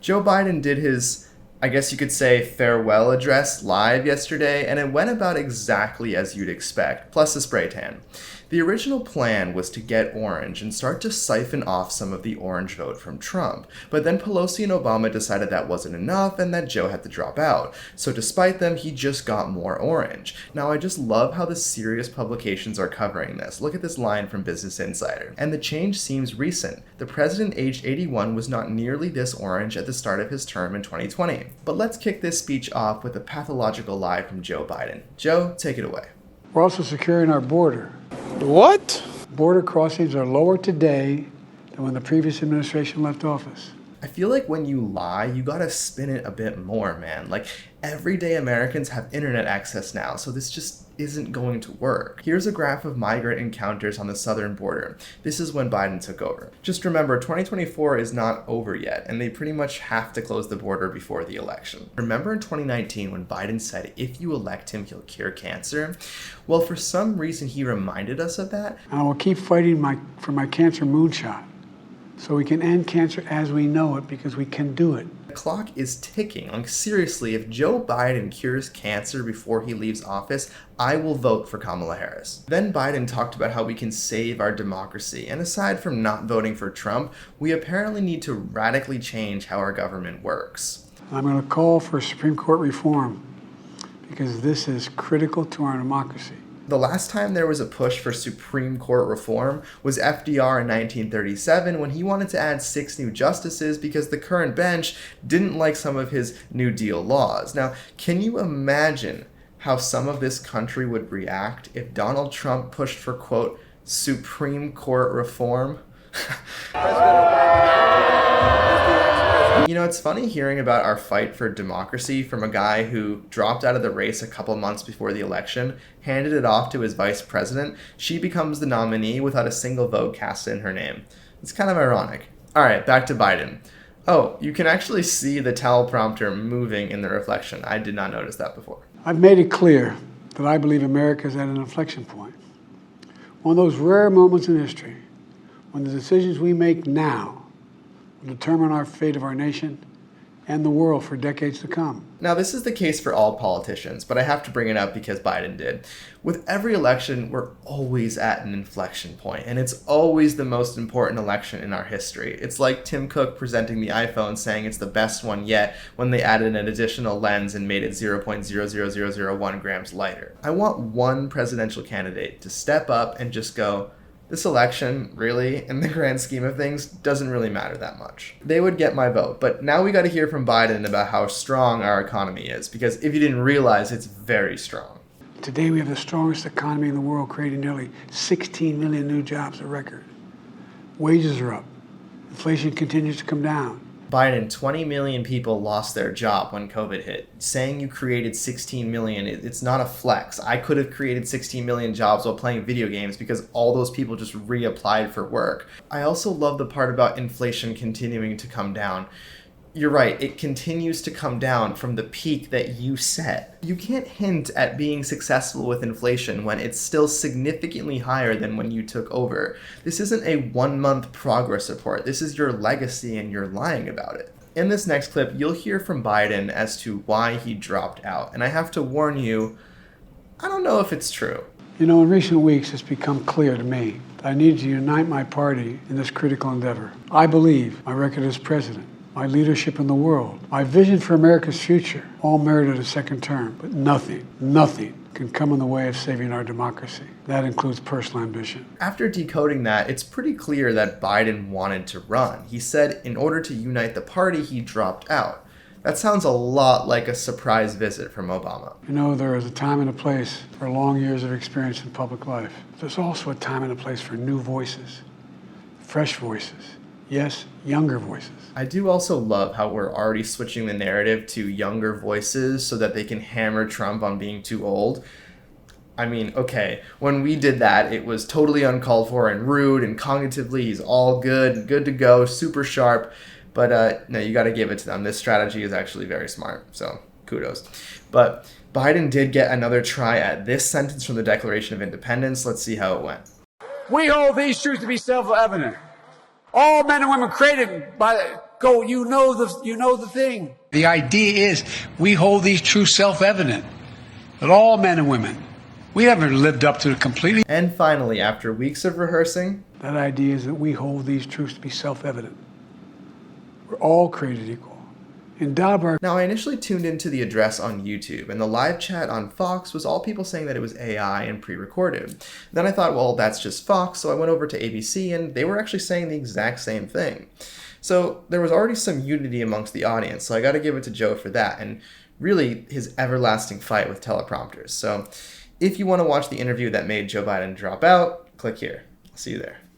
Joe Biden did his, I guess you could say, farewell address live yesterday, and it went about exactly as you'd expect, plus a spray tan. The original plan was to get orange and start to siphon off some of the orange vote from Trump, but then Pelosi and Obama decided that wasn't enough and that Joe had to drop out. So despite them, he just got more orange. Now I just love how the serious publications are covering this. Look at this line from Business Insider. And the change seems recent. The president aged 81 was not nearly this orange at the start of his term in 2020. But let's kick this speech off with a pathological lie from Joe Biden. Joe, take it away. We're also securing our border. What? Border crossings are lower today than when the previous administration left office. I feel like when you lie, you gotta spin it a bit more, man. Like, everyday Americans have internet access now, so this just isn't going to work. Here's a graph of migrant encounters on the southern border. This is when Biden took over. Just remember, 2024 is not over yet, and they pretty much have to close the border before the election. Remember in 2019 when Biden said if you elect him, he'll cure cancer? Well, for some reason, he reminded us of that. And I will keep fighting for my cancer moonshot so we can end cancer as we know it, because we can do it. The clock is ticking. Like, seriously, if Joe Biden cures cancer before he leaves office, I will vote for Kamala Harris. Then Biden talked about how we can save our democracy. And aside from not voting for Trump, we apparently need to radically change how our government works. I'm going to call for Supreme Court reform because this is critical to our democracy. The last time there was a push for Supreme Court reform was FDR in 1937 when he wanted to add 6 new justices because the current bench didn't like some of his New Deal laws. Now, can you imagine how some of this country would react if Donald Trump pushed for, quote, Supreme Court reform? You know, it's funny hearing about our fight for democracy from a guy who dropped out of the race a couple months before the election, handed it off to his vice president. She becomes the nominee without a single vote cast in her name. It's kind of ironic. All right, back to Biden. Oh, you can actually see the teleprompter moving in the reflection. I did not notice that before. I've made it clear that I believe America is at an inflection point. One of those rare moments in history when the decisions we make now will determine our fate of our nation and the world for decades to come. Now, this is the case for all politicians, but I have to bring it up because Biden did. With every election, we're always at an inflection point, and it's always the most important election in our history. It's like Tim Cook presenting the iPhone saying it's the best one yet when they added an additional lens and made it 0.00001 grams lighter. I want one presidential candidate to step up and just go, this election, really, in the grand scheme of things, doesn't really matter that much. They would get my vote, but now we got to hear from Biden about how strong our economy is, because if you didn't realize, it's very strong. Today we have the strongest economy in the world, creating nearly 16 million new jobs, a record. Wages are up. Inflation continues to come down. Biden, 20 million people lost their job when COVID hit. Saying you created 16 million, it's not a flex. I could have created 16 million jobs while playing video games because all those people just reapplied for work. I also love the part about inflation continuing to come down. You're right, it continues to come down from the peak that you set. You can't hint at being successful with inflation when it's still significantly higher than when you took over. This isn't a 1-month progress report. This is your legacy and you're lying about it. In this next clip, you'll hear from Biden as to why he dropped out. And I have to warn you, I don't know if it's true. You know, in recent weeks, it's become clear to me that I need to unite my party in this critical endeavor. I believe my record as president, my leadership in the world, my vision for America's future, all merited a second term. But nothing can come in the way of saving our democracy. That includes personal ambition. After decoding that, it's pretty clear that Biden wanted to run. He said in order to unite the party, he dropped out. That sounds a lot like a surprise visit from Obama. You know, there is a time and a place for long years of experience in public life. There's also a time and a place for new voices, fresh voices. Yes, younger voices. I do also love how we're already switching the narrative to younger voices so that they can hammer Trump on being too old. I mean, okay, when we did that, it was totally uncalled for and rude, and cognitively he's all good to go, super sharp. But no, you got to give it to them. This strategy is actually very smart, so kudos. But Biden did get another try at this sentence from the Declaration of Independence. Let's see how it went. We hold these truths to be self-evident. All men and women created by Go, you know the thing. The idea is we hold these truths self-evident that all men and women, we haven't lived up to it completely. And finally, after weeks of rehearsing, that idea is that we hold these truths to be self-evident. We're all created equal. In Dauber. Now, I initially tuned into the address on YouTube, and the live chat on Fox was all people saying that it was AI and pre-recorded. Then I thought, well, that's just Fox, so I went over to ABC, and they were actually saying the exact same thing. So there was already some unity amongst the audience, so I got to give it to Joe for that, and really his everlasting fight with teleprompters. So if you want to watch the interview that made Joe Biden drop out, click here. I'll see you there.